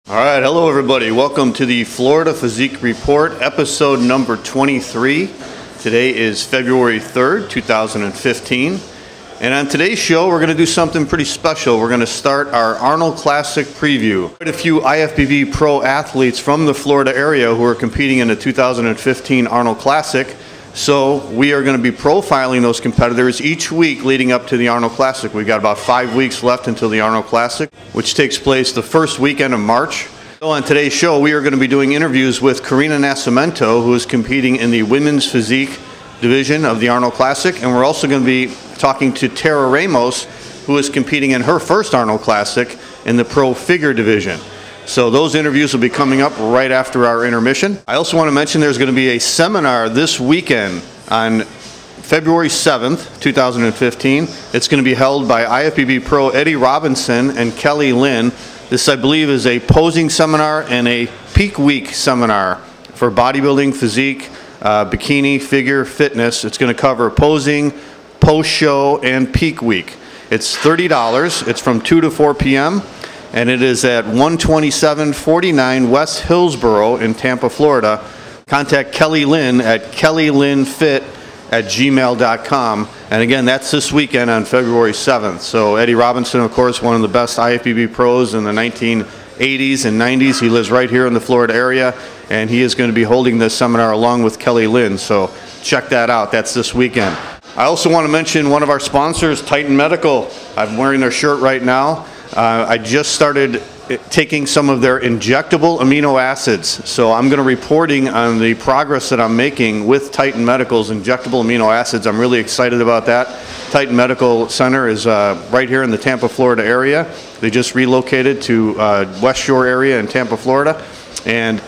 All right, hello everybody. Welcome to the Florida Physique Report, episode number 23. Today is February 3rd, 2015. And on today's show, we're going to do something pretty special. We're going to start our Arnold Classic preview. Quite a few IFBB Pro athletes from the Florida area who are competing in the 2015 Arnold Classic. So we are going to be profiling those competitors each week leading up to the Arnold Classic. We've got about 5 weeks left until the Arnold Classic, which takes place the first weekend of March. So on today's show, we are going to be doing interviews with Karina Nascimento, who is competing in the women's physique division of the Arnold Classic. And we're also going to be talking to Tara Ramos, who is competing in her first Arnold Classic in the pro figure division. So those interviews will be coming up right after our intermission. I also want to mention there's going to be a seminar this weekend on February 7th, 2015. It's going to be held by IFBB Pro Eddie Robinson and Kelly Lynn. This, I believe, is a posing seminar and a peak week seminar for bodybuilding, physique, bikini, figure, fitness. It's going to cover posing, post-show, and peak week. It's $30. It's from 2 to 4 p.m. and it is at 12749 West Hillsboro in Tampa, Florida. Contact Kelly Lynn at kellylynnfit@gmail.com. And again, that's this weekend on February 7th. So Eddie Robinson, of course, one of the best IFBB pros in the 1980s and 90s. He lives right here in the Florida area, and he is going to be holding this seminar along with Kelly Lynn. So check that out. That's this weekend. I also want to mention one of our sponsors, Titan Medical. I'm wearing their shirt right now. I just started taking some of their injectable amino acids. So I'm going to be reporting on the progress that I'm making with Titan Medical's injectable amino acids. I'm really excited about that. Titan Medical Center is right here in the Tampa, Florida area. They just relocated to West Shore area in Tampa, Florida. And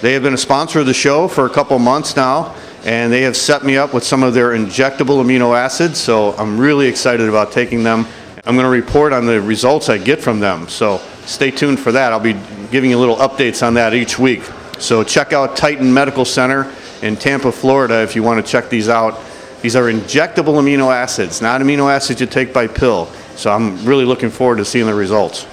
they have been a sponsor of the show for a couple months now. And they have set me up with some of their injectable amino acids. So I'm really excited about taking them. I'm going to report on the results I get from them, so stay tuned for that. I'll be giving you little updates on that each week. So check out Titan Medical Center in Tampa, Florida if you want to check these out. These are injectable amino acids, not amino acids you take by pill. So I'm really looking forward to seeing the results.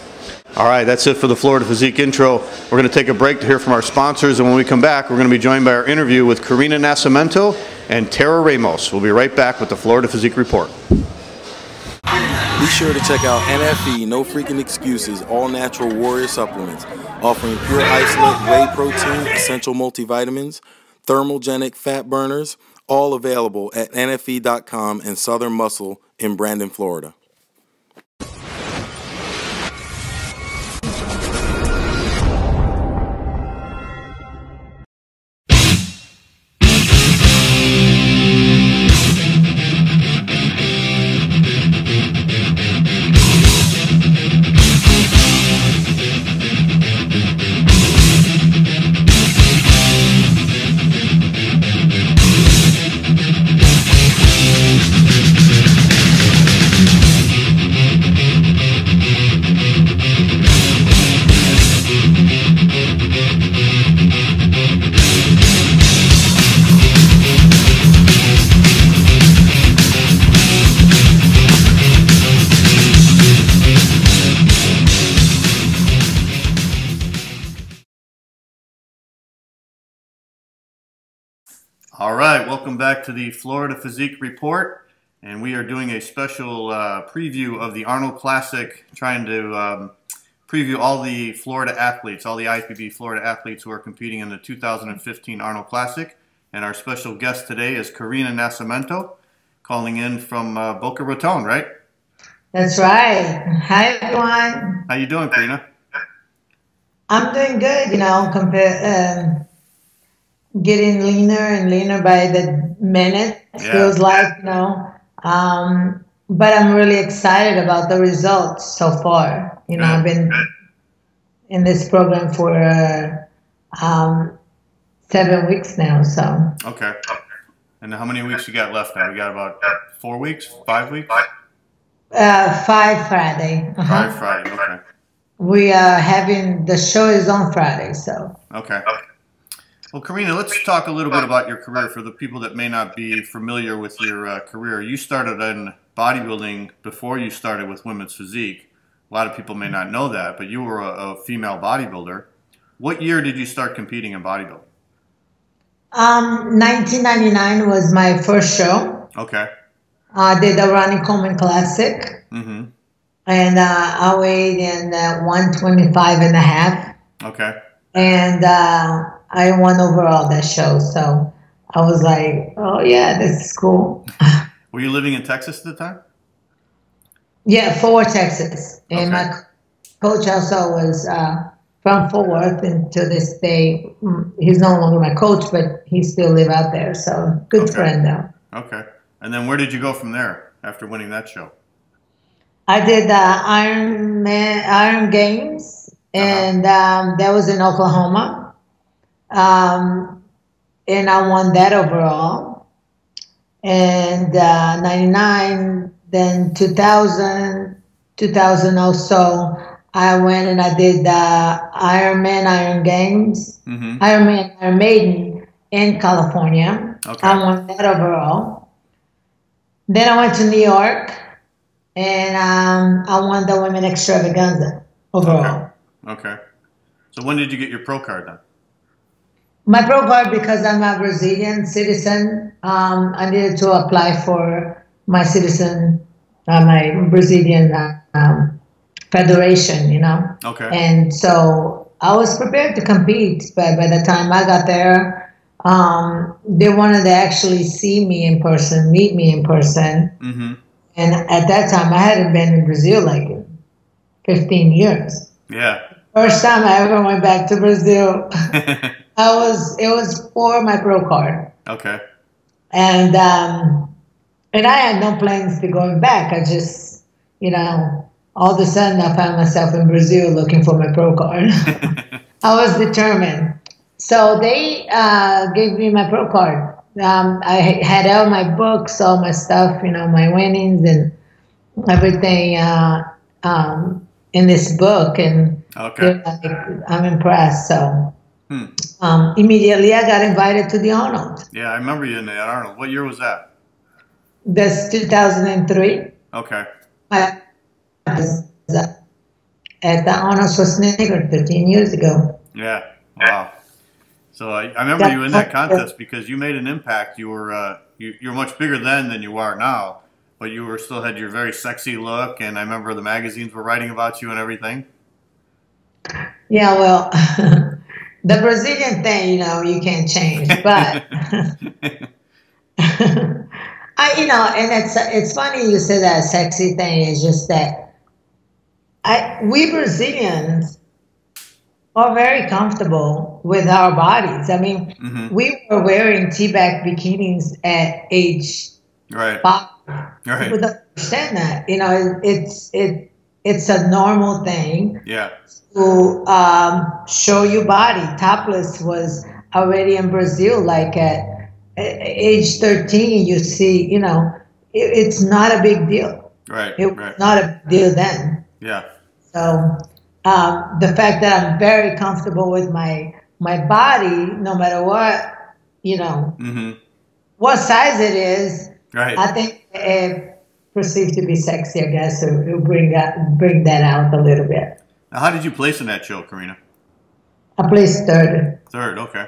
All right, that's it for the Florida Physique intro. We're going to take a break to hear from our sponsors, and when we come back, we're going to be joined by our interview with Karina Nascimento and Tara Ramos. We'll be right back with the Florida Physique Report. Be sure to check out NFE, No Freaking Excuses, All Natural Warrior Supplements, offering pure isolate, whey protein, essential multivitamins, thermogenic fat burners, all available at NFE.com and Southern Muscle in Brandon, Florida. All right, welcome back to the Florida Physique Report, and we are doing a special preview of the Arnold Classic, trying to preview all the Florida athletes, all the IFBB Florida athletes who are competing in the 2015 Arnold Classic. And our special guest today is Karina Nascimento, calling in from Boca Raton, right? That's right. Hi, everyone. How you doing, Karina? I'm doing good, you know, getting leaner and leaner by the minute, feels like, you know. But I'm really excited about the results so far. You know, I've been in this program for 7 weeks now, so. Okay. And how many weeks you got left now? We got about 4 weeks, 5 weeks? 5 Friday. 5 Friday, okay. We are having, the show is on Friday, so. Okay. Well, Karina, let's talk a little bit about your career for the people that may not be familiar with your career. You started in bodybuilding before you started with women's physique. A lot of people may not know that, but you were a female bodybuilder. What year did you start competing in bodybuilding? 1999 was my first show. Okay. I did the Arnold Classic. Mm-hmm. And I weighed in 125 and a half. Okay. And I won overall that show. So I was like, oh, yeah, this is cool. Were you living in Texas at the time? Yeah, Fort Worth, Texas. And Okay. my coach also was from Fort Worth. And to this day, he's no longer my coach, but he still live out there. So good Okay. friend, though. Okay. And then where did you go from there after winning that show? I did Iron Games, and that was in Oklahoma. And I won that overall. And 99, then 2000 also, I went and I did Ironman, Iron Games, Mm-hmm. Ironman, Iron Maiden in California. Okay. I won that overall. Then I went to New York. And I won the Women Extravaganza overall. Okay. So when did you get your pro card then? My pro card, because I'm a Brazilian citizen, I needed to apply for my my Brazilian federation, you know. Okay. And so I was prepared to compete, but by the time I got there, they wanted to actually see me in person, meet me in person. Mm-hmm. And at that time, I hadn't been in Brazil like 15 years. Yeah. First time I ever went back to Brazil, it was for my pro card. Okay. And I had no plans to going back. I just, all of a sudden I found myself in Brazil looking for my pro card. I was determined. So they gave me my pro card. I had all my books, all my stuff, my winnings and everything in this book. And Okay. I'm impressed. So immediately I got invited to the Arnold. Yeah, I remember you in the Arnold. What year was that? That's 2003. Okay. I was at the Arnold Schwarzenegger 13 years ago. Yeah. Wow. So I remember you in that contest because you made an impact. You were you're much bigger then than you are now, but you were still had your very sexy look, and I remember the magazines were writing about you and everything. Yeah, well, the Brazilian thing, you can't change, but and it's funny you say that sexy thing. Is just that we Brazilians are very comfortable with our bodies. I mean, we were wearing teabag bikinis at age 5. Right. We don't understand that. It's a normal thing. Yeah. To show your body. Topless was already in Brazil, like at age 13, you see, it's not a big deal. Right. It was not a big deal then. Yeah. So the fact that I'm very comfortable with my body, no matter what, what size it is, Right. I think perceived to be sexy, I guess, it will bring that out a little bit. Now, how did you place in that show, Karina? I placed third. Third. Okay.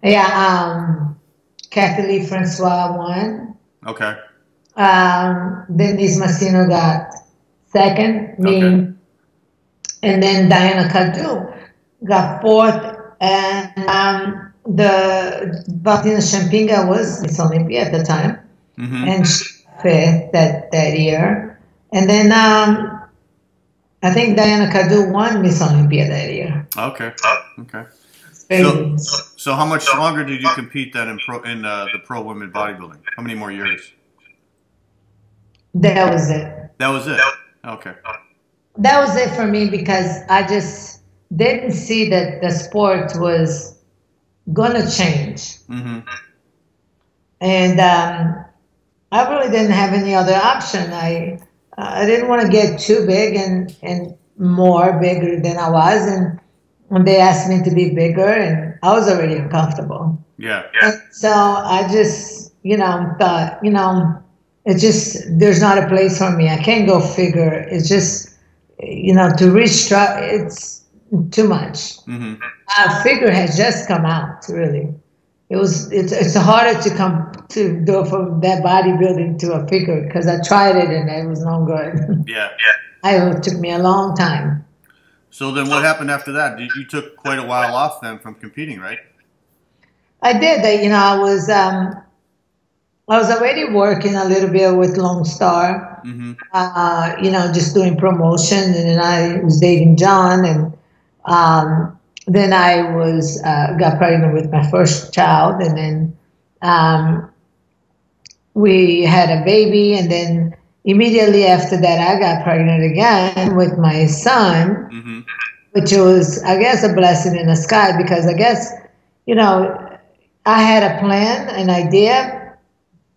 Yeah, Kathy Lee Francois won. Okay. Denise Massino got second, me, Okay. and then Diana Cadu got fourth, and the Valentina Champinga was Miss Olympia at the time, and she got fifth that year, and then I think Diana Cadu won Miss Olympia that year. Okay. Okay. Crazy. So how much longer did you compete then in the pro women bodybuilding? How many more years? That was it. That was it. Okay. That was it for me because I just didn't see that the sport was gonna change, and I really didn't have any other option. I didn't want to get too big and more bigger than I was, and when they asked me to be bigger, and I was already uncomfortable. Yeah. And so I just, thought, it's just, there's not a place for me. I can't go figure. It's just, to restructure, it's too much. Our figure has just come out, really. It's harder to go from that bodybuilding to a figure because I tried it and it was no good. Yeah. It took me a long time. So then what happened after that? You took quite a while off then from competing, right? I did. I was already working a little bit with Lone Star, just doing promotion, and then I was dating John, and then I got pregnant with my first child, and then we had a baby, and then immediately after that I got pregnant again with my son, which was, I guess, a blessing in the sky because I guess, I had a plan, an idea,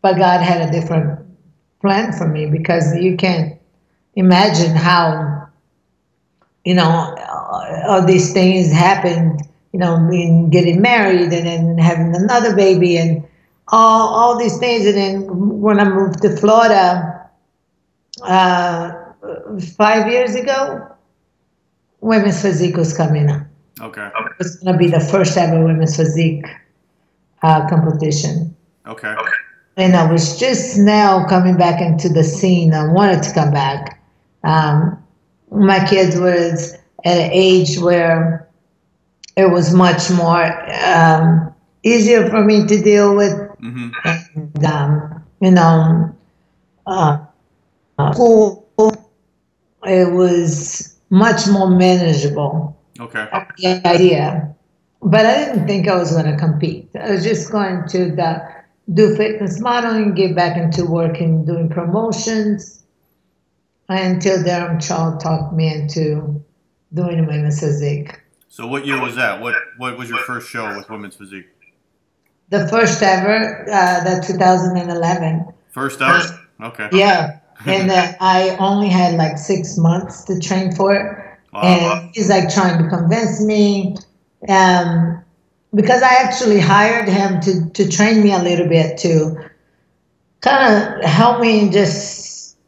but God had a different plan for me because you can't imagine how, all these things happened, getting married and then having another baby and all these things. And then when I moved to Florida 5 years ago, Women's Physique was coming up. Okay. It was going to be the first ever Women's Physique competition. Okay. And I was just now coming back into the scene. I wanted to come back. My kids was at an age where it was much more easier for me to deal with. And, school, it was much more manageable. Okay. The idea. But I didn't think I was going to compete. I was just going to do fitness modeling, get back into working, doing promotions, until Darren Shaw talked me into doing Women's Physique. So what year was that? What was your first show with Women's Physique? The first ever, that 2011. First ever? Okay. Yeah. And I only had like 6 months to train for it. Wow. And he's like trying to convince me. Because I actually hired him to train me a little bit to kind of help me just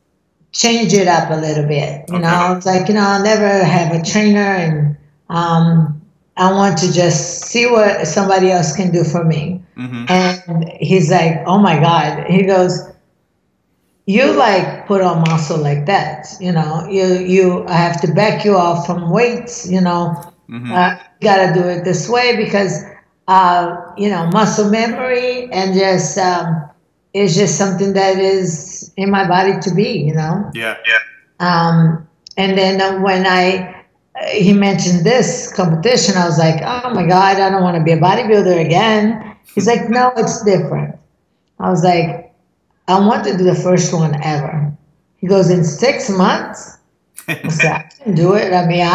change it up a little bit. It's like, I'll never have a trainer, and I want to just see what somebody else can do for me. And he's like, oh my God. He goes, you like put on muscle like that, I have to back you off from weights, you got to do it this way because, muscle memory and just, is just something that is in my body to be, Yeah. And then when he mentioned this competition, I was like, oh my God, I don't want to be a bodybuilder again. He's like, no, it's different. I was like, I want to do the first one ever. He goes, in 6 months? I said, I can do it. I mean,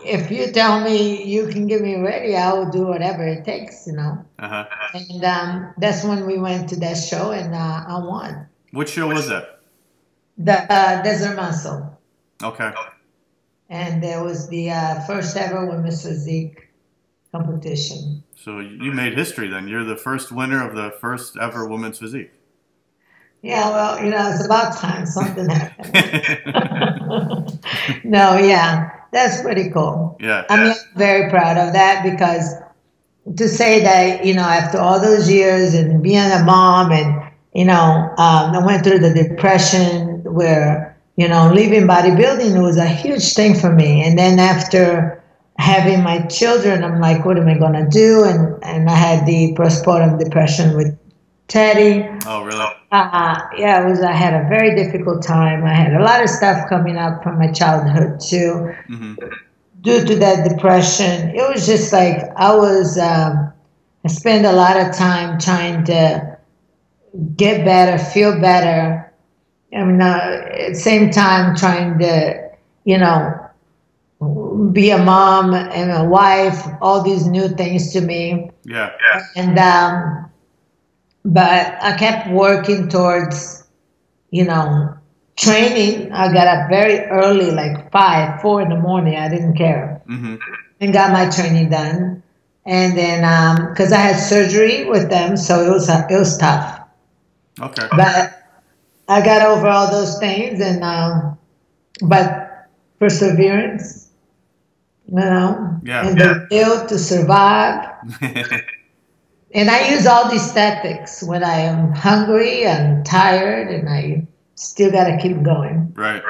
if you tell me you can get me ready, I will do whatever it takes, And that's when we went to that show, and I won. Which show was that? The Desert Muscle. Okay. And there was the first ever Women's Physique competition. So you made history then. You're the first winner of the first ever Women's Physique. Yeah, well, it's about time something happened. No, yeah, that's pretty cool. Yeah. I'm very proud of that because to say that, after all those years and being a mom and, I went through the depression where, leaving bodybuilding was a huge thing for me. And then after having my children, I'm like, what am I going to do? And I had the postpartum depression with Teddy. Oh, really? Yeah, I had a very difficult time. I had a lot of stuff coming up from my childhood too. Due to that depression, it was just like I spent a lot of time trying to get better, feel better. I mean, at the same time trying to, be a mom and a wife, all these new things to me. Yeah. And, but I kept working towards, training. I got up very early, like 4 in the morning. I didn't care. And got my training done. And then, cause I had surgery with them, so it was tough. Okay. But I got over all those things, and but perseverance, and the will to survive. And I use all these tactics when I am hungry and tired, and I still got to keep going. Right.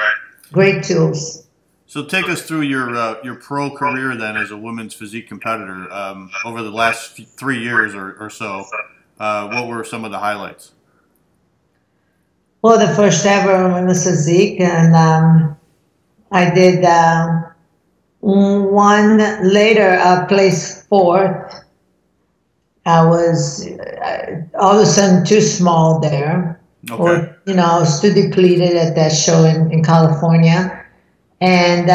Great tools. So take us through your pro career then as a women's physique competitor over the last 3 years or so. What were some of the highlights? Well, the first ever women's physique, and I did one later. I placed fourth. I was all of a sudden too small there, or I was too depleted at that show in California, and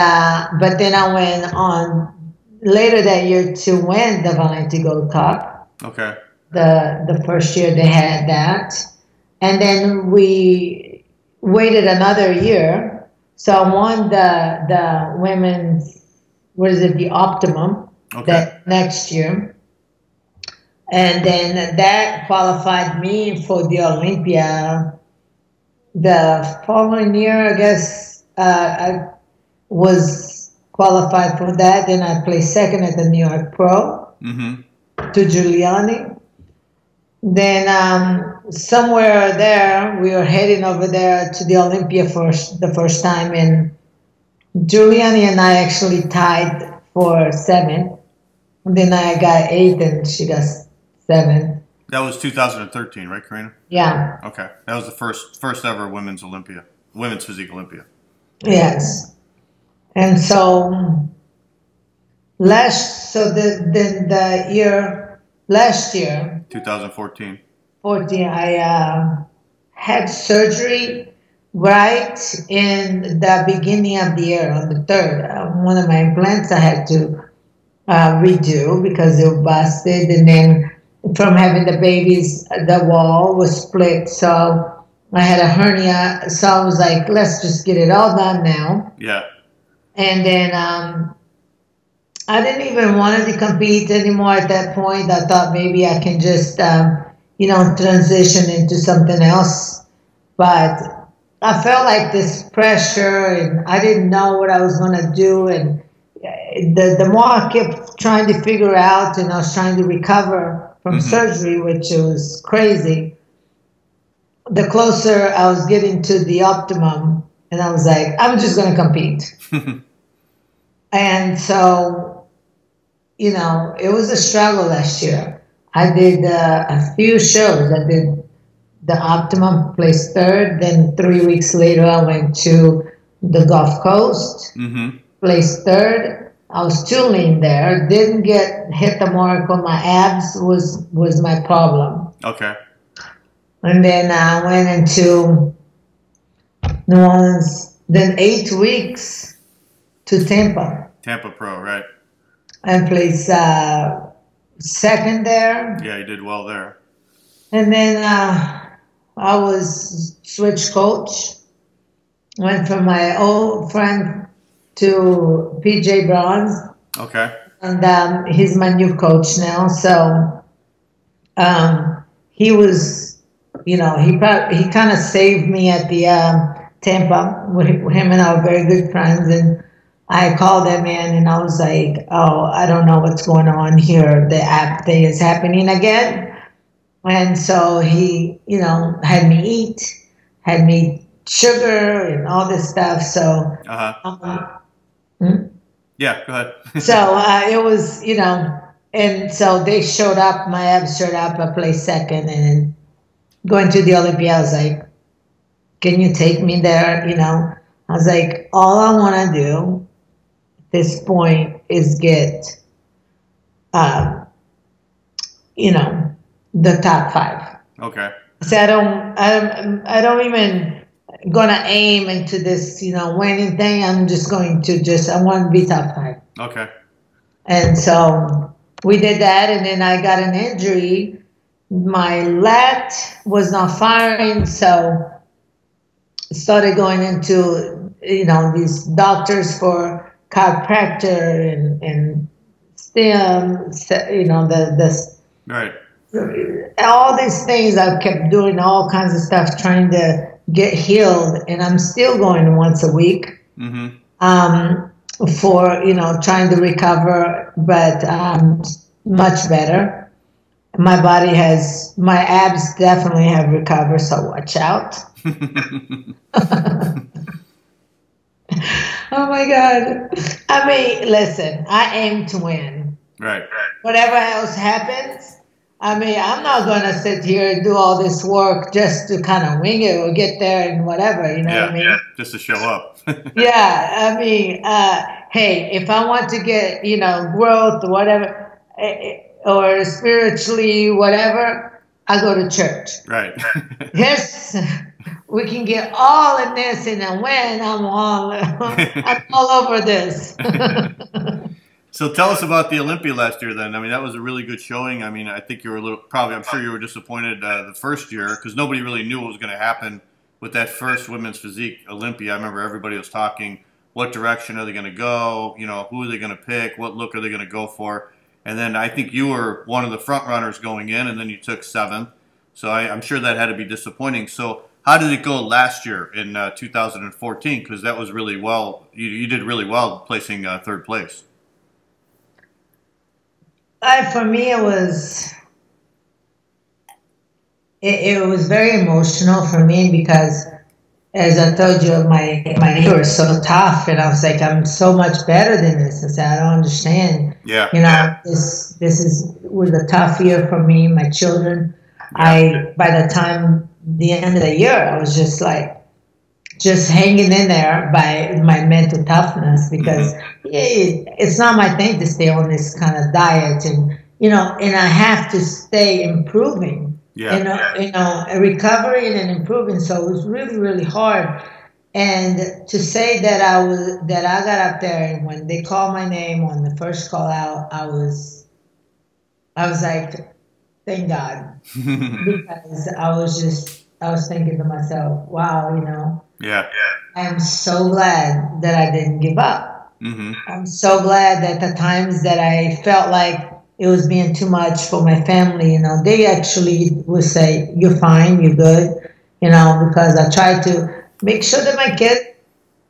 but then I went on later that year to win the Valenti Gold Cup. Okay. The first year they had that. And then we waited another year. So I won the women's, the Optimum that next year. And then that qualified me for the Olympia. The following year, I guess, I was qualified for that. Then I placed second at the New York Pro to Giuliani. Then somewhere there, we were heading over there to the Olympia the first time, and Giuliani and I actually tied for 7th. And then I got 8th, and she got 7th. That was 2013, right, Karina? Yeah. Okay, that was the first ever women's physique Olympia. Yes, and so last year. 2014. I had surgery right in the beginning of the year, on the 3rd. One of my implants I had to redo because they were busted, and then from having the babies, the wall was split, so I had a hernia. So I was like, let's just get it all done now. Yeah. And then I didn't even want to compete anymore at that point. I thought maybe I can just, transition into something else. But I felt like this pressure, and I didn't know what I was going to do. And the more I kept trying to figure out, and I was trying to recover from surgery, which was crazy, the closer I was getting to the Optimum. And I was like, I'm just going to compete. And so, it was a struggle last year. I did a few shows. I did the Optimum, placed 3rd. Then 3 weeks later, I went to the Gulf Coast, placed 3rd. I was too lean there. Didn't hit the mark on my abs was my problem. Okay. And then I went into New Orleans. Then 8 weeks to Tampa. Tampa Pro, right. And placed 2nd there. Yeah, you did well there. And then I was switch coach. Went from my old friend to PJ Bronze. Okay. And he's my new coach now. So he was, he kind of saved me at the Tampa. Him and I were very good friends. And I called him in, and I was like, oh, I don't know what's going on here. The app thing is happening again. And so he, had me eat, had me sugar and all this stuff. So, yeah, go ahead. So it was, and so they showed up, my abs showed up, I placed 2nd, and going to the Olympia, I was like, can you take me there? I was like, all I want to do this point is get, the top 5. Okay. So I don't even gonna aim into this, winning thing. I'm just going to I want to be top 5. Okay. And so we did that, and then I got an injury. My lat was not firing, so started going into, these doctors for chiropractor and stem, right. All these things. I kept doing all kinds of stuff trying to get healed, and I'm still going once a week. for, trying to recover, but much better. My abs definitely have recovered, so watch out. Oh my God. I mean, listen, I aim to win. Right. Whatever else happens, I mean, I'm not going to sit here and do all this work just to kind of wing it or get there and whatever, you know what I mean? Yeah, just to show up. Yeah, I mean, hey, if I want to get, growth or whatever, or spiritually, whatever, I go to church. Right. Yes, we can get all in this, and then when I'm all over this. So tell us about the Olympia last year then. I mean, that was a really good showing. I mean, I think you were I'm sure you were disappointed the first year because nobody really knew what was going to happen with that first women's physique Olympia. I remember everybody was talking, what direction are they going to go? Who are they going to pick? What look are they going to go for? And then I think you were one of the front runners going in, and then you took 7th. So I'm sure that had to be disappointing. So how did it go last year in 2014? Because that was really well. You did really well placing 3rd place. For me, it was very emotional for me because, as I told you, my year was so tough, and I was like, I'm so much better than this. I said, I don't understand. Yeah. This was a tough year for me, my children. Yeah. By the end of the year, I was just hanging in there by my mental toughness because it's not my thing to stay on this kind of diet, and and I have to stay improving. Recovering and improving. So it was really, really hard. And to say that I got up there, and when they called my name on the first call out, I was like, thank God, because I was thinking to myself, wow, yeah, I'm so glad that I didn't give up. I'm so glad that the times that I felt like it was being too much for my family, they actually would say, you're fine, you're good, because I tried to make sure that my kids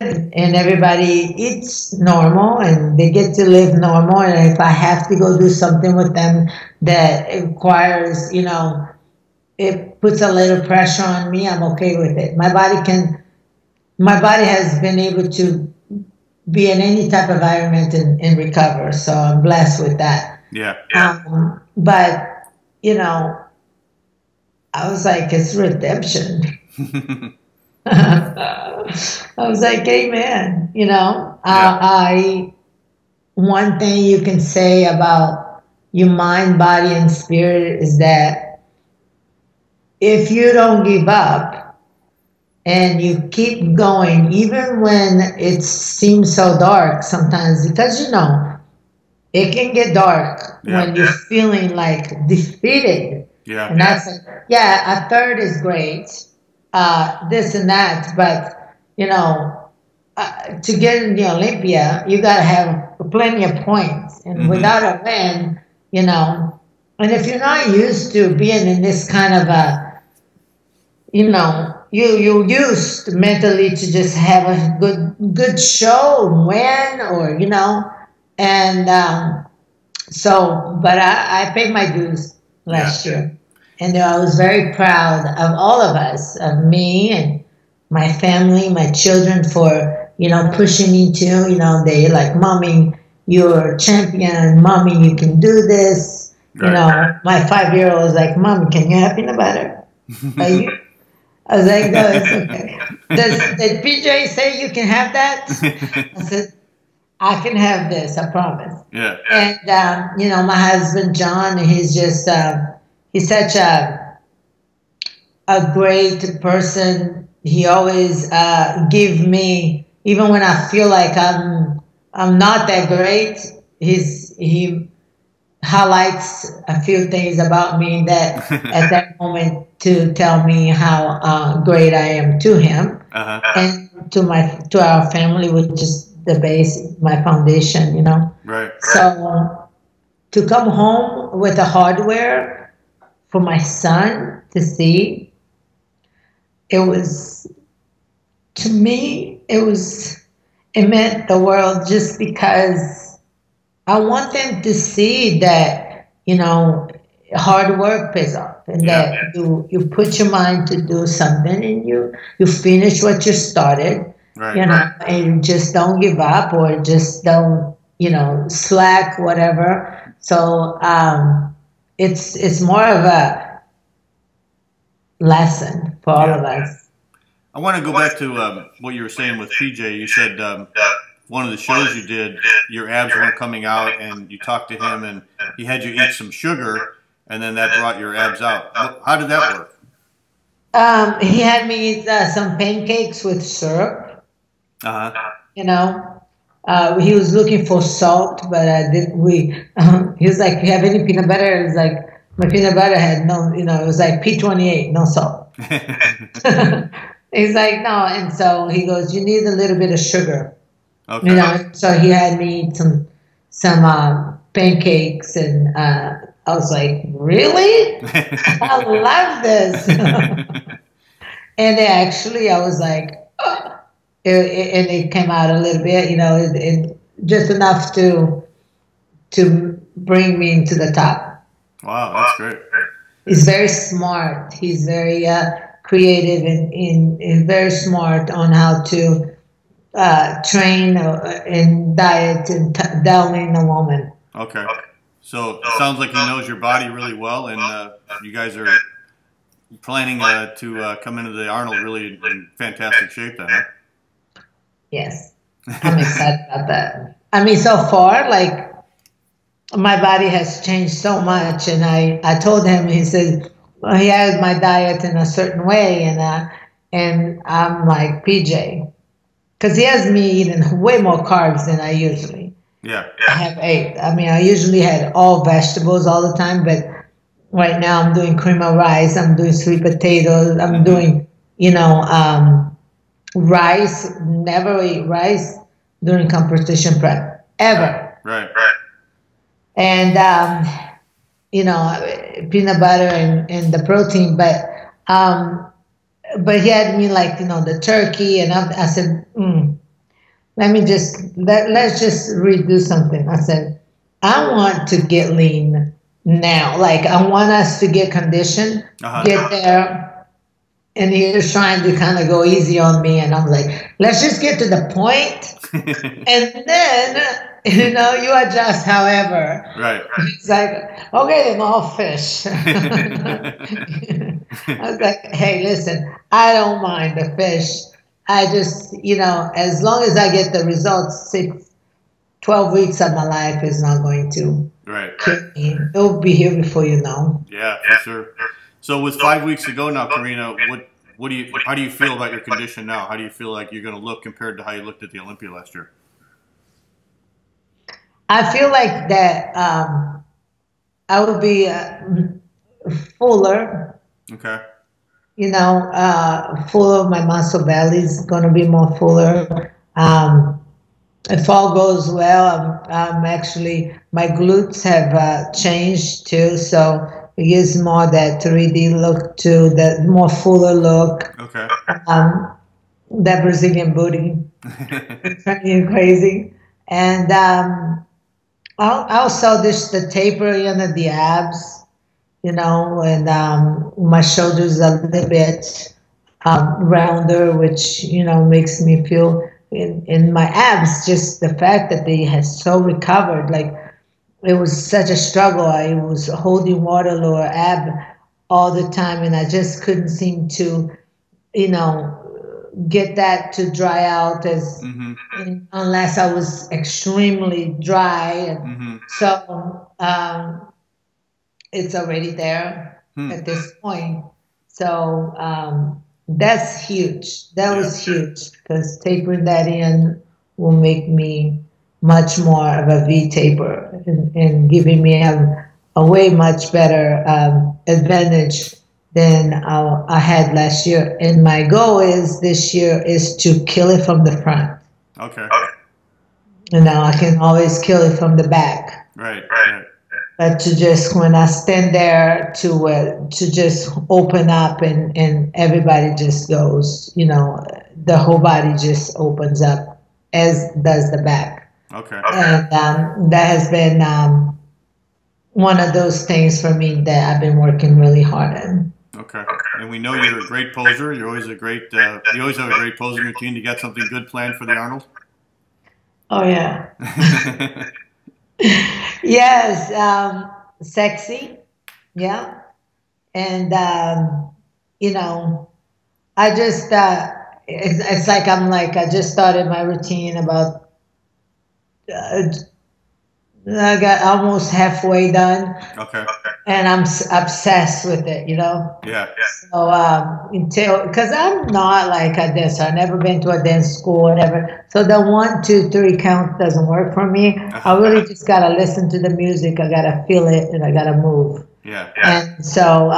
and everybody eats normal and they get to live normal. And if I have to go do something with them that requires, it puts a little pressure on me, I'm okay with it. My body has been able to be in any type of environment and recover. So I'm blessed with that. Yeah. But, I was like, it's redemption. I was like, amen. One thing you can say about your mind, body, and spirit is that if you don't give up and you keep going, even when it seems so dark sometimes, because it can get dark when you're feeling like defeated. Yeah. And that's a 3rd is great, this and that, but to get in the Olympia, you got to have plenty of points, and without a win, and if you're not used to being in this kind of a, you're used mentally to just have a good show and win, or and but I paid my dues last year, and I was very proud of all of us, of me and my family, my children, for pushing me to, they like, Mommy, you're a champion, Mommy, you can do this. Right. My 5-year-old was like, Mommy, can you have peanut butter? Are you? I was like, no, it's okay. Did PJ say you can have that? I said, I can have this, I promise. Yeah. And, my husband, John, he's just, he's such a great person. He always give me, even when I feel like I'm not that great, he highlights a few things about me that at that moment to tell me how great I am to him and to our family, which is the base, my foundation, Right. So to come home with the hardware for my son to see, it was, to me, it was it meant the world just because I want them to see that, hard work pays off, and that you put your mind to do something, and you finish what you started, and just don't give up, or just don't, slack, whatever. So it's more of a lesson for all of us. I want to go back to what you were saying with PJ. You said one of the shows you did, your abs weren't coming out, and you talked to him, and he had you eat some sugar, and then that brought your abs out. How did that work? He had me eat some pancakes with syrup. He was looking for salt, but he was like, "You have any peanut butter?" It was like, my peanut butter had no, it was like P28, no salt. He's like, no, and so he goes, "You need a little bit of sugar." Okay. So he had me eat some pancakes, and I was like, "Really? I love this." And actually, I was like, oh. And it came out a little bit, just enough to bring me into the top. Wow, that's great. He's very smart. He's very creative and very smart on how to train and diet and doubling a woman. Okay. So it sounds like he knows your body really well, and you guys are planning to come into the Arnold really in fantastic shape then, huh? Yes. I'm excited about that. I mean, so far, like, my body has changed so much, and I told him, he said, well, he has my diet in a certain way, and I'm like, PJ, because he has me eating way more carbs than I usually. Yeah. I have 8. I mean, I usually had all vegetables all the time, but right now I'm doing cream of rice, I'm doing sweet potatoes, I'm doing, rice. Never eat rice during competition prep, ever. Right. And, peanut butter and the protein, but he had me like, the turkey, and I said, let's just redo something. I said, I want to get lean now. Like, I want us to get conditioned, get there. And he was trying to kind of go easy on me, and I'm like, let's just get to the point, and then, you adjust however. Right. He's like, okay, then I'll fish. I was like, hey, listen, I don't mind the fish. I just, as long as I get the results, 12 weeks of my life is not going to kill me. It'll be here before you know. Yeah, for sure. So with 5 weeks to go now, Karina, how do you feel about your condition now? How do you feel like you're going to look compared to how you looked at the Olympia last year? I feel like that I will be fuller. Okay. Fuller. My muscle belly is going to be more fuller. If all goes well, I'm actually, my glutes have changed too, so it gives more that 3D look to the more fuller look. Okay. That Brazilian booty. It's driving crazy. And also the tapering under the abs, and my shoulders a little bit rounder, which, makes me feel in my abs, just the fact that they have so recovered, like, it was such a struggle. I was holding water lower ab all the time, and I just couldn't seem to, get that to dry out unless I was extremely dry. And so it's already there at this point. So that's huge. That was huge, because tapering that in will make me much more of a V taper and giving me a way much better advantage than I had last year. And my goal this year is to kill it from the front. Okay. I can always kill it from the back. Right. But to just, when I stand there, to just open up and everybody just goes, the whole body just opens up. as does the back. Okay. And that has been one of those things for me that I've been working really hard on. Okay. And we know you're a great poser. You're always a great. You always have a great posing routine. You got something good planned for the Arnold? Oh yeah. Yes. Sexy. Yeah. And you know, I just it's like I just started my routine about. I got almost halfway done. Okay. And I'm obsessed with it, you know. Yeah. So because I'm not like a dancer, I've never been to a dance school, whatever. So the 1, 2, 3 count doesn't work for me. I really just gotta listen to the music. I gotta feel it, and I gotta move. Yeah. And so,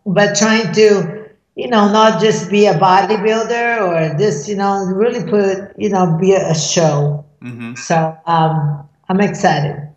but trying to, you know, not just be a bodybuilder or just, you know, really put, you know, be a show. Mm-hmm. So I'm excited.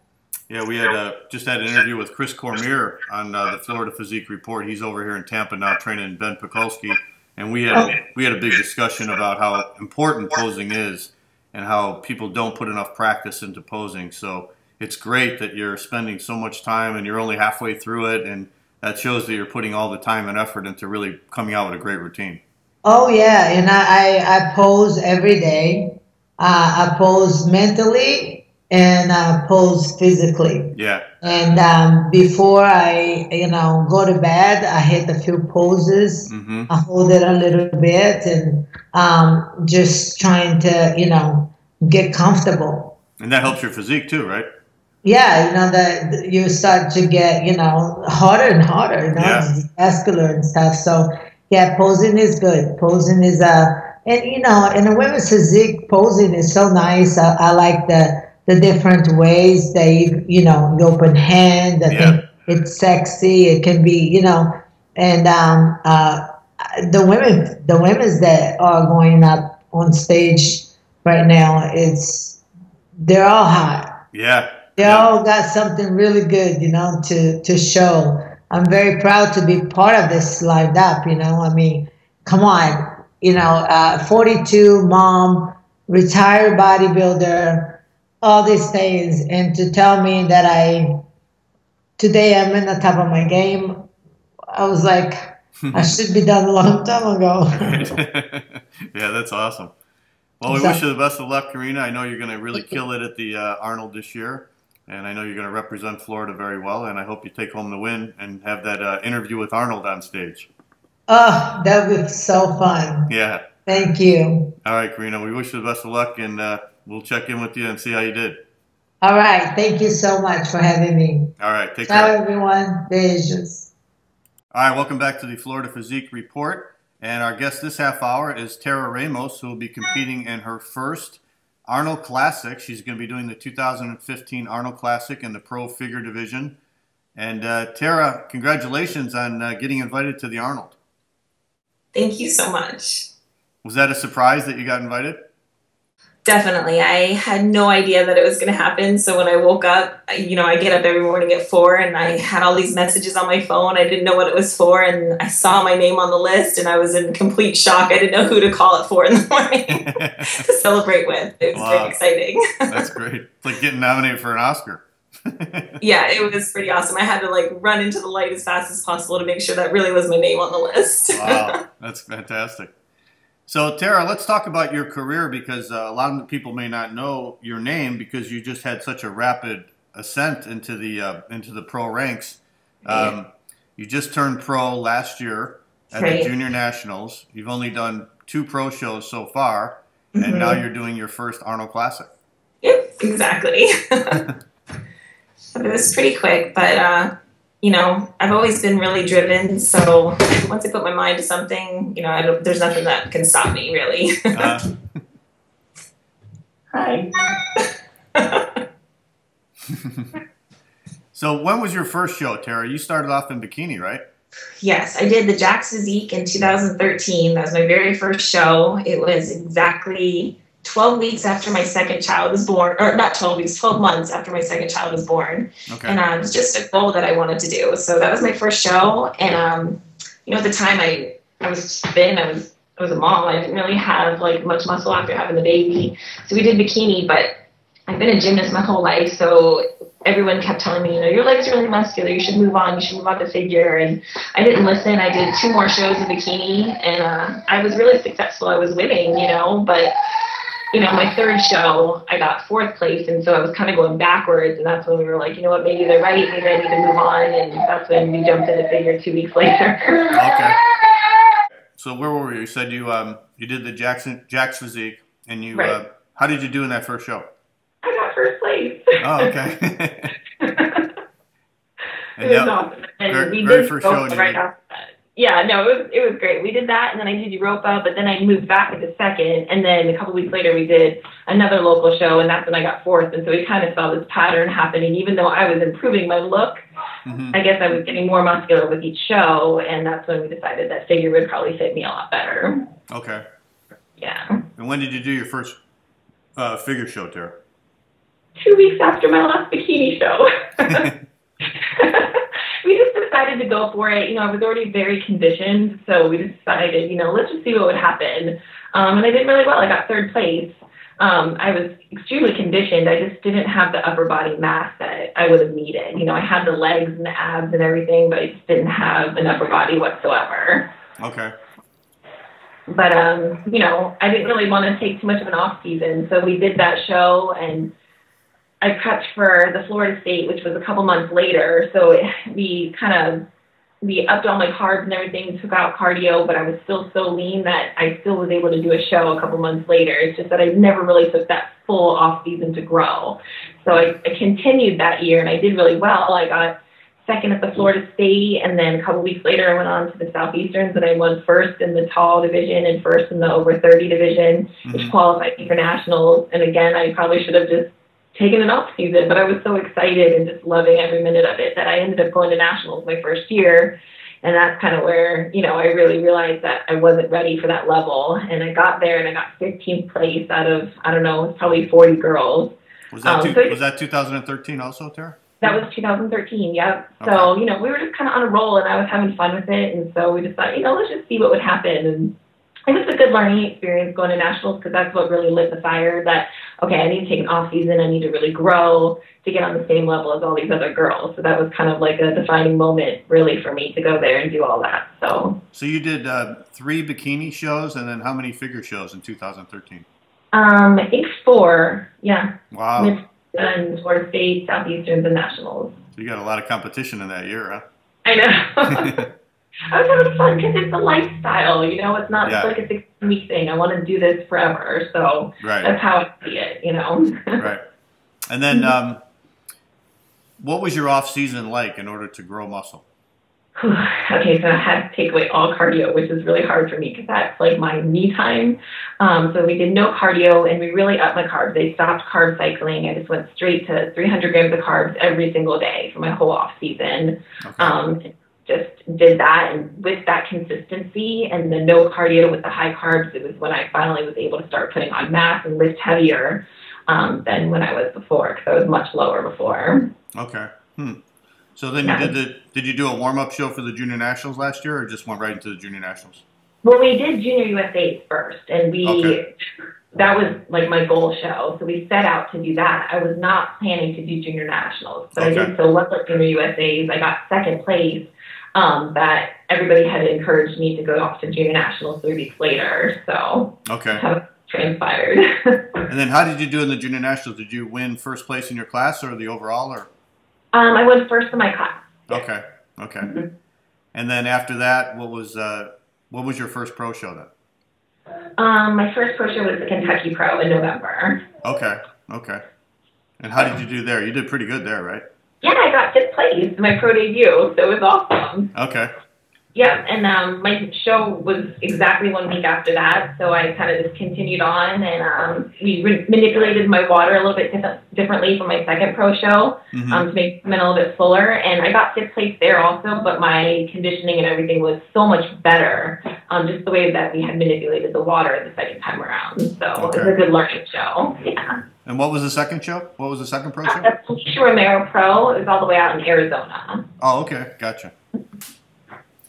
Yeah, we had just had an interview with Chris Cormier on the Florida Physique Report. He's over here in Tampa now training Ben Pekulski, and we had a big discussion about how important posing is and how people don't put enough practice into posing. So it's great that you're spending so much time and you're only halfway through it, and that shows that you're putting all the time and effort into really coming out with a great routine. Oh yeah, and I pose every day. I pose mentally and I pose physically. Yeah. And before I, you know, go to bed, I hit a few poses. Mm-hmm. I hold it a little bit and just trying to, you know, get comfortable. And that helps your physique too, right? Yeah, you know, that you start to get, you know, harder and harder, you know, yeah. vascular and stuff. So yeah, posing is good. Posing is and you know, in a women's physique, posing is so nice. I like the different ways that you know, you open hand. I think it's sexy. It can be, you know, and the women that are going up on stage right now, they're all hot. Yeah. They all got something really good, you know, to show. I'm very proud to be part of this lineup, you know. I mean, come on. You know, 42, mom, retired bodybuilder, all these things. And to tell me that today I'm in the top of my game, I was like, I should be done a long time ago. Yeah, that's awesome. Well, we wish you the best of luck, Karina. I know you're going to really kill it at the Arnold this year. And I know you're going to represent Florida very well. And I hope you take home the win and have that interview with Arnold on stage. Oh, that would be so fun. Yeah. Thank you. All right, Karina. We wish you the best of luck, and we'll check in with you and see how you did. All right. Thank you so much for having me. All right. Take care. Ciao, everyone. Beijos. All right. Welcome back to the Florida Physique Report. And our guest this half hour is Tara Ramos, who will be competing in her first Arnold Classic. She's going to be doing the 2015 Arnold Classic in the Pro Figure Division. And Tara, congratulations on getting invited to the Arnold. Thank you so much. Was that a surprise that you got invited? Definitely. I had no idea that it was going to happen. So when I woke up, you know, I get up every morning at 4 and I had all these messages on my phone. I didn't know what it was for. And I saw my name on the list and I was in complete shock. I didn't know who to call at 4 in the morning to celebrate with. It was very exciting. That's great. It's like getting nominated for an Oscar. Yeah, it was pretty awesome. I had to like run into the light as fast as possible to make sure that really was my name on the list. Wow, that's fantastic. So Tara, let's talk about your career because a lot of people may not know your name because you just had such a rapid ascent into the pro ranks. You just turned pro last year at the Junior Nationals. You've only done 2 pro shows so far, and now you're doing your first Arnold Classic. Yep, exactly. It was pretty quick, but, you know, I've always been really driven. So once I put my mind to something, you know, there's nothing that can stop me, really. Hi. So when was your first show, Tara? You started off in bikini, right? Yes, I did the Jack's Physique in 2013. That was my very first show. It was exactly 12 weeks after my second child was born, or not 12 weeks, 12 months after my second child was born. Okay. And it was just a goal that I wanted to do. So that was my first show. And, you know, at the time I was thin, I was I was a mom. I didn't really have like much muscle after having the baby. So we did bikini, but I've been a gymnast my whole life. So everyone kept telling me, your legs are really muscular. You should move on. You should move on to figure. And I didn't listen. I did 2 more shows in bikini, and I was really successful. I was winning, but my 3rd show, I got 4th place, and so I was kind of going backwards, and that's when we were like, you know what, maybe they're right, maybe I need to move on, and that's when we jumped into figure 2 weeks later. Okay. So where were you? You said you did the Jack's Physique, and you right. How did you do in that first show? I got 1st place. Oh, okay. It was awesome. And very first show right after that. Yeah, no, it was great. We did that, and then I did Europa, but then I moved back into 2nd, and then a couple weeks later we did another local show, and that's when I got 4th, and so we kind of saw this pattern happening. Even though I was improving my look, I guess I was getting more muscular with each show, and that's when we decided that figure would probably fit me a lot better. Okay. Yeah. And when did you do your first figure show, Tara? 2 weeks after my last bikini show. We just decided to go for it. I was already very conditioned, so we just decided, let's just see what would happen. And I did really well. I got 3rd place. I was extremely conditioned. I just didn't have the upper body mass that I would have needed. I had the legs and the abs and everything, but I just didn't have an upper body whatsoever. Okay. But, I didn't really want to take too much of an off season, so we did that show, and I prepped for the Florida State, which was a couple months later. So we upped all my carbs and everything, took out cardio, but I was still so lean that I still was able to do a show a couple months later. It's just that I never really took that full off season to grow. So I continued that year, and I did really well. I got 2nd at the Florida State, and then a couple weeks later I went on to the Southeasterns, and I won 1st in the tall division and 1st in the over 30 division, which qualified me for nationals. And again, I probably should have just taken an off season, but I was so excited and just loving every minute of it that I ended up going to nationals my first year. And that's kind of where, I really realized that I wasn't ready for that level. And I got there, and I got 15th place out of, I don't know, probably 40 girls. Was that 2013 also, Tara? That was 2013, yep. Okay. So, we were just kind of on a roll, and I was having fun with it. And so we just thought, let's just see what would happen. And it was a good learning experience going to nationals, because that's what really lit the fire that, okay, I need to take an off season. I need to really grow to get on the same level as all these other girls. So that was kind of like a defining moment really for me to go there and do all that. So you did 3 bikini shows, and then how many figure shows in 2013? I think 4, yeah. Wow. And Florida State, Southeasterns, and Nationals. So you got a lot of competition in that year, huh? I know. I was having fun because it's a lifestyle, it's not just like a 6-week thing. I want to do this forever, so that's how I see it, Right. And then what was your off season like in order to grow muscle? Okay, so I had to take away all cardio, which is really hard for me because that's like my me time. So we did no cardio, and we really upped my carbs. I stopped carb cycling. I just went straight to 300 grams of carbs every single day for my whole off season. Okay. Just did that, and with that consistency and the no cardio with the high carbs, it was when I finally was able to start putting on mass and lift heavier than when I was before, because I was much lower before. Okay. So then did you do a warm-up show for the Junior Nationals last year, or just went right into the Junior Nationals? Well, we did Junior USA's first, and that was like my goal show. So we set out to do that. I was not planning to do Junior Nationals, but I did so well at Junior USA's. I got 2nd place. That everybody had encouraged me to go off to Junior Nationals 3 weeks later. So that's how it transpired. And then how did you do in the Junior Nationals? Did you win 1st place in your class or the overall? Or I won 1st in my class. Okay. Mm-hmm. And then after that, what was your first pro show then? My first pro show was the Kentucky Pro in November. Okay. And how did you do there? You did pretty good there, right? Yeah, I got 5th place in my pro debut, so it was awesome. Okay. Yeah, and my show was exactly 1 week after that, so I kind of just continued on, and we manipulated my water a little bit differently from my 2nd pro show to make them a little bit fuller, and I got 5th place there also, but my conditioning and everything was so much better, just the way that we had manipulated the water the 2nd time around, so it was a good learning show, yeah. And what was the 2nd show? What was the 2nd pro show? That's Felicia Romero Pro. It was all the way out in Arizona. Oh, okay. Gotcha.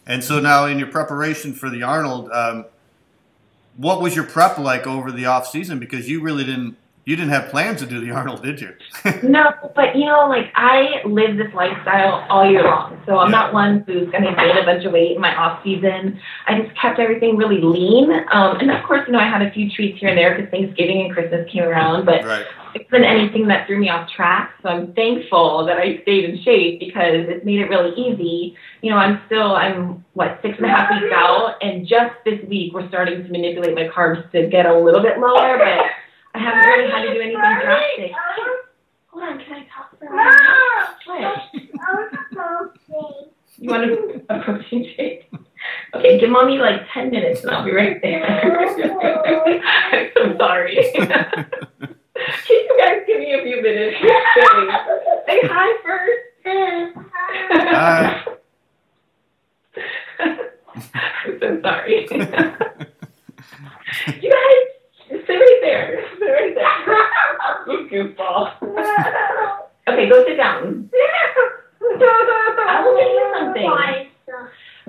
And so now in your preparation for the Arnold, what was your prep like over the off season? Because you really didn't have plans to do the Arnold, did you? No, but like I live this lifestyle all year long. So I'm not one who's going to gain a bunch of weight in my off season. I just kept everything really lean. And of course, I had a few treats here and there because Thanksgiving and Christmas came around, but it wasn't anything that threw me off track. So I'm thankful that I stayed in shape because it made it really easy. I'm what, 6.5 weeks out, and just this week we're starting to manipulate my carbs to get a little bit lower, but I haven't really had to do anything drastic. Hold on, can I talk for a minute? What? You want a protein shake? Okay, give mommy like 10 minutes and I'll be right there. I'm so sorry. Can you guys give me a few minutes? Say hi first. Hi. I'm so sorry. You guys, sit right there. Sit right there. You goofball. Okay, go sit down. I will give you something.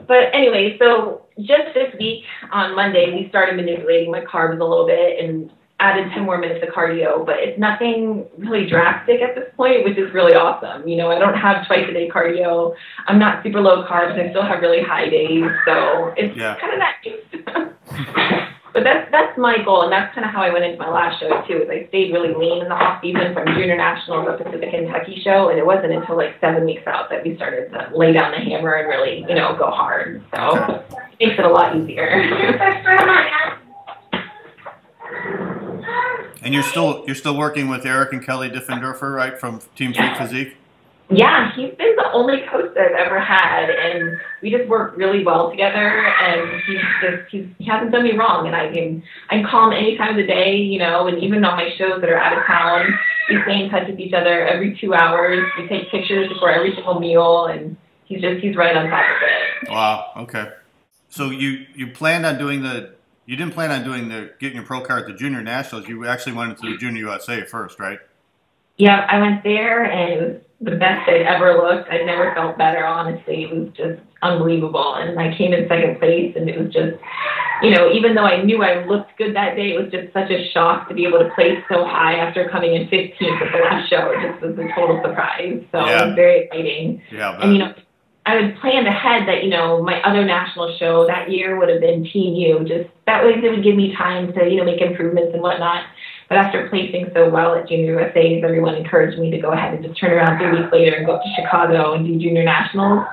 But anyway, so just this week on Monday, we started manipulating my carbs a little bit and added 10 more minutes of cardio, but it's nothing really drastic at this point, which is really awesome. I don't have twice-a-day cardio. I'm not super low carbs. I still have really high days, so it's kind of nice. But that's my goal, and that's kind of how I went into my last show, too, is I stayed really lean in the off-season from Junior Nationals up into the Kentucky show, and it wasn't until like 7 weeks out that we started to lay down the hammer and really, go hard. So it makes it a lot easier. And you're still working with Eric and Kelly Diffendorfer, right, from Team Physique? Yeah, he's been the only coach that I've ever had, and we just work really well together. And he hasn't done me wrong, and I can call him any time of the day, And even on my shows that are out of town, we stay in touch with each other every 2 hours. We take pictures before every single meal, and he's right on top of it. Wow. Okay. So you planned on doing you didn't plan on getting your pro card at the Junior Nationals. You actually went into the Junior USA first, right? Yeah, I went there, and it was the best I'd ever looked. I'd never felt better, honestly. It was just unbelievable. And I came in second place, and it was just, even though I knew I looked good that day, it was just such a shock to be able to place so high after coming in 15th at the last show. It just was a total surprise. So it was very exciting. Yeah, and, I had planned ahead that, my other national show that year would have been Team U. Just that way it would give me time to, make improvements and whatnot. But after placing so well at Junior USA's, everyone encouraged me to go ahead and just turn around 3 weeks later and go up to Chicago and do Junior Nationals.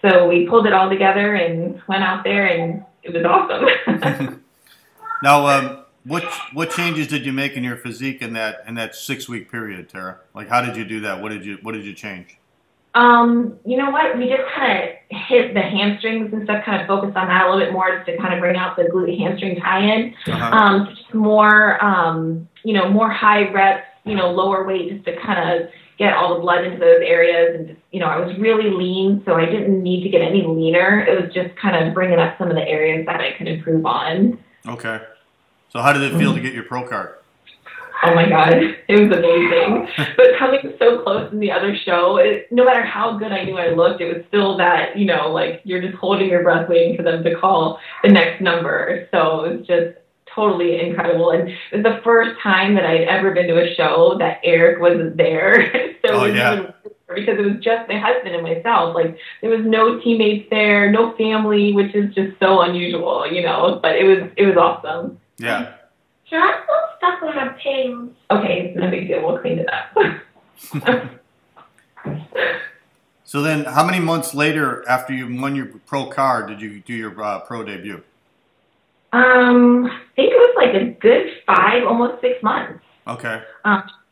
So we pulled it all together and went out there, and it was awesome. Now, what changes did you make in your physique in that 6 week period, Tara? Like, how did you do that? What did you change? You know what? We just kind of hit the hamstrings and stuff, kind of focused on that a little bit more just to kind of bring out the glute hamstring tie-in. Just more, more high reps, lower weight, just to kind of get all the blood into those areas. And just, I was really lean, so I didn't need to get any leaner. It was just kind of bringing up some of the areas that I could improve on. Okay. So how did it feel to get your pro card? Oh my God, it was amazing. But coming so close in the other show, no matter how good I knew I looked, it was still that, like you're just holding your breath waiting for them to call the next number. So it was just totally incredible. And it was the first time that I'd ever been to a show that Eric wasn't there. So it was even because it was just my husband and myself. Like, there was no teammates there, no family, which is just so unusual, but it was awesome. Yeah. Should I put stuff on my pants? Okay, no big deal. We'll clean it up. So then, how many months later, after you won your pro card, did you do your pro debut? I think it was like a good 5, almost 6 months. Okay.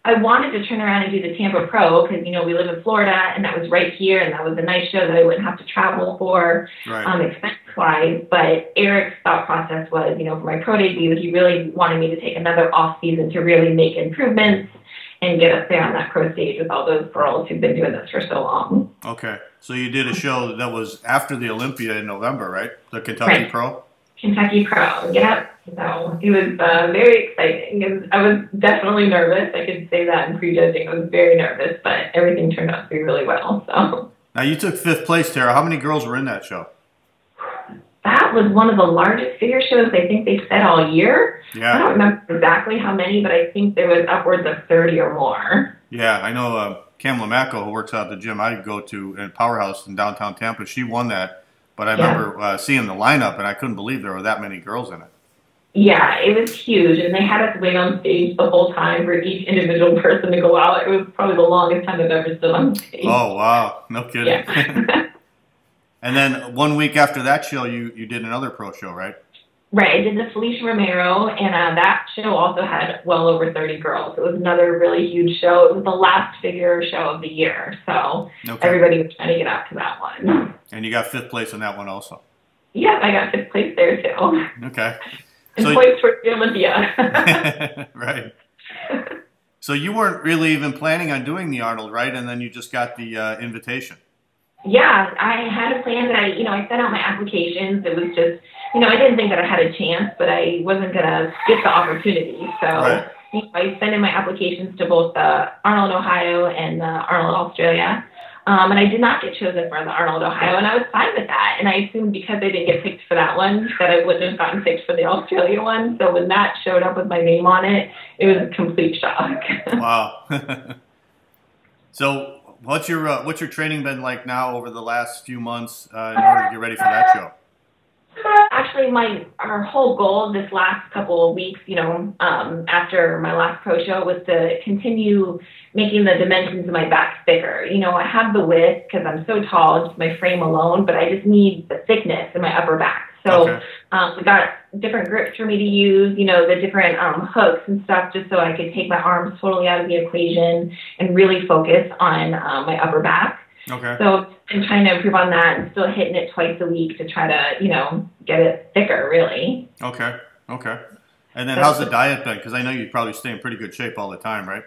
I wanted to turn around and do the Tampa Pro because, we live in Florida, and that was right here, and that was a nice show that I wouldn't have to travel for expense-wise. But Eric's thought process was, for my pro debut, he really wanted me to take another off-season to really make improvements and get us there on that pro stage with all those girls who've been doing this for so long. Okay. So you did a show that was after the Olympia in November, right? The Kentucky Pro? Kentucky Pro, yep. So it was very exciting. I was definitely nervous. I could say that in prejudging. I was very nervous, but everything turned out to be really well. So now you took 5th place, Tara. How many girls were in that show? That that was one of the largest figure shows I think they said all year. Yeah. I don't remember exactly how many, but I think there was upwards of 30 or more. Yeah, I know Cam Lamacco, who works out at the gym I go to in Powerhouse in downtown Tampa, she won that. But I remember seeing the lineup, and I couldn't believe there were that many girls in it. Yeah, it was huge, and they had us wait on stage the whole time for each individual person to go out. It was probably the longest time I've ever stood on stage. Oh, wow. No kidding. Yeah. And then 1 week after that show, you did another pro show, right? Right, I did the Felicia Romero, and that show also had well over 30 girls. It was another really huge show. It was the last figure show of the year, so everybody was trying to get out to that one. And you got 5th place in that one also. Yep, I got 5th place there, too. Okay. And points for the Olympia. Right. So you weren't really even planning on doing the Arnold, right? And then you just got the invitation. Yeah, I had a plan that I sent out my applications. It was just, I didn't think that I had a chance, but I wasn't going to skip the opportunity. So I sent in my applications to both the Arnold, Ohio and the Arnold, Australia. And I did not get chosen for the Arnold, Ohio, and I was fine with that. And I assumed because I didn't get picked for that one, that I wouldn't have gotten picked for the Australia one. So when that showed up with my name on it, it was a complete shock. Wow. So what's your training been like now over the last few months in order to get ready for that show? Actually, our whole goal this last couple of weeks, after my last pro show, was to continue making the dimensions of my back thicker. I have the width because I'm so tall, just my frame alone, but I just need the thickness in my upper back. So we got different grips for me to use, the different hooks and stuff, just so I could take my arms totally out of the equation and really focus on my upper back. Okay. So I'm trying to improve on that and still hitting it twice a week to try to, get it thicker, really. Okay. And then how's the diet been? Because I know you probably stay in pretty good shape all the time, right?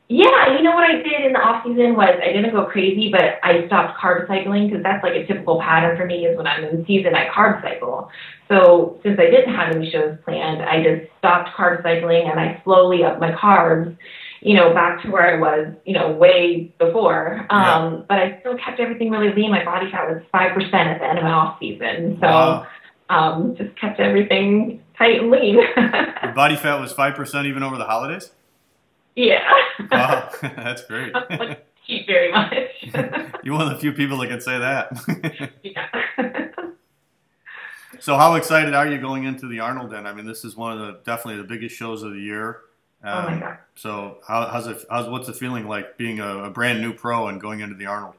Yeah, what I did in the off season was I didn't go crazy, but I stopped carb cycling because that's like a typical pattern for me is when I'm in season, I carb cycle. So since I didn't have any shows planned, I just stopped carb cycling and I slowly upped my carbs, back to where I was, way before. But I still kept everything really lean. My body fat was 5% at the end of my off season. So just kept everything tight and lean. Your body fat was 5% even over the holidays? Yeah. Wow, that's great. I don't eat very much. You're one of the few people that can say that. Yeah. So how excited are you going into the Arnold then? I mean, this is one of definitely the biggest shows of the year. Oh my God. So what's the feeling like being a brand new pro and going into the Arnold?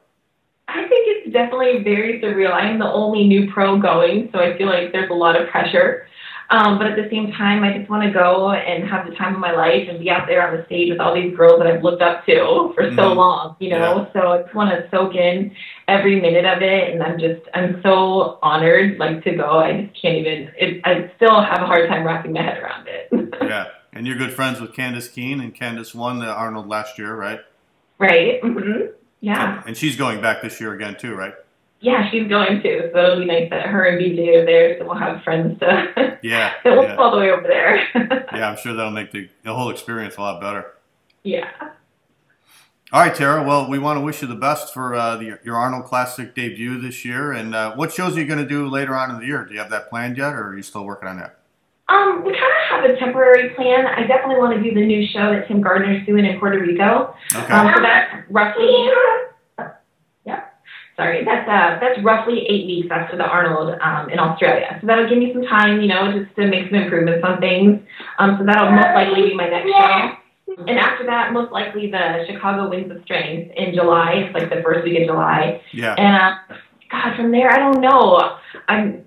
I think it's definitely very surreal. I'm the only new pro going, so I feel like there's a lot of pressure. But at the same time, I just want to go and have the time of my life and be out there on the stage with all these girls that I've looked up to for so long, Yeah. So I just want to soak in every minute of it. And I'm so honored, to go. I just can't even, I still have a hard time wrapping my head around it. Yeah. And you're good friends with Candace Keene, and Candace won the Arnold last year, right? Right. Mm-hmm. Yeah. And she's going back this year again too, right? Yeah, she's going too. So it'll be nice that her and BJ are there, so we'll have friends to. Yeah. So we'll go all the way over there. Yeah, I'm sure that'll make the whole experience a lot better. Yeah. All right, Tara. Well, we want to wish you the best for your Arnold Classic debut this year. And what shows are you going to do later on in the year? Do you have that planned yet, or are you still working on that? We kind of have a temporary plan. I definitely want to do the new show that Tim Gardner's doing in Puerto Rico. Okay. So that's roughly. That's roughly 8 weeks after the Arnold in Australia. So that'll give me some time, just to make some improvements on things. So that'll most likely be my next show. And after that, most likely the Chicago Wings of Strength in July. It's like the first week of July. Yeah. And God, from there, I don't know.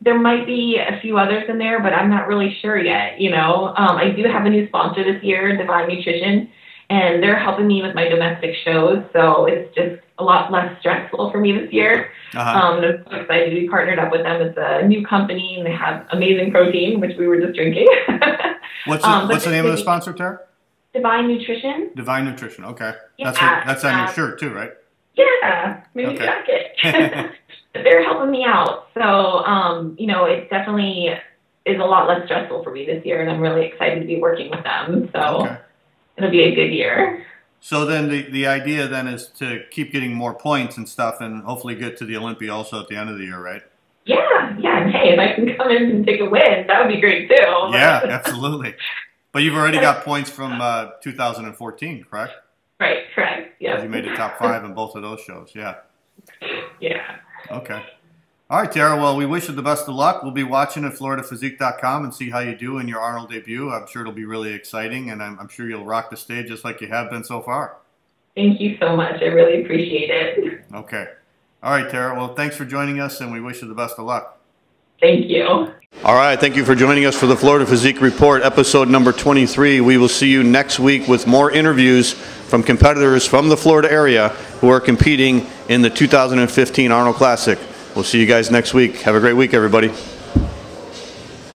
There might be a few others in there, but I'm not really sure yet. I do have a new sponsor this year, Divine Nutrition, and they're helping me with my domestic shows. So it's just a lot less stressful for me this year. I'm so excited to be partnered up with them. It's a new company, and they have amazing protein, which we were just drinking. What's the name of the sponsor, Tara? Divine Nutrition. Divine Nutrition. Okay. Yeah, that's on your shirt too, right? Yeah, maybe jacket. They're helping me out. So, it definitely is a lot less stressful for me this year, and I'm really excited to be working with them. So it'll be a good year. So then the idea then is to keep getting more points and stuff, and hopefully get to the Olympia also at the end of the year, right? Yeah, yeah, and hey, if I can come in and take a win, that would be great too. Yeah, absolutely. But you've already got points from 2014, correct? Right, correct. Yeah. You made the top 5 in both of those shows. Yeah. Yeah. Okay. All right, Tara. Well, we wish you the best of luck. We'll be watching at FloridaPhysique.com and see how you do in your Arnold debut. I'm sure it'll be really exciting, and I'm sure you'll rock the stage just like you have been so far. Thank you so much. I really appreciate it. Okay. All right, Tara. Well, thanks for joining us, and we wish you the best of luck. Thank you. All right. Thank you for joining us for the Florida Physique Report, episode number 23. We will see you next week with more interviews from competitors from the Florida area who are competing in the 2015 Arnold Classic. We'll see you guys next week. Have a great week, everybody.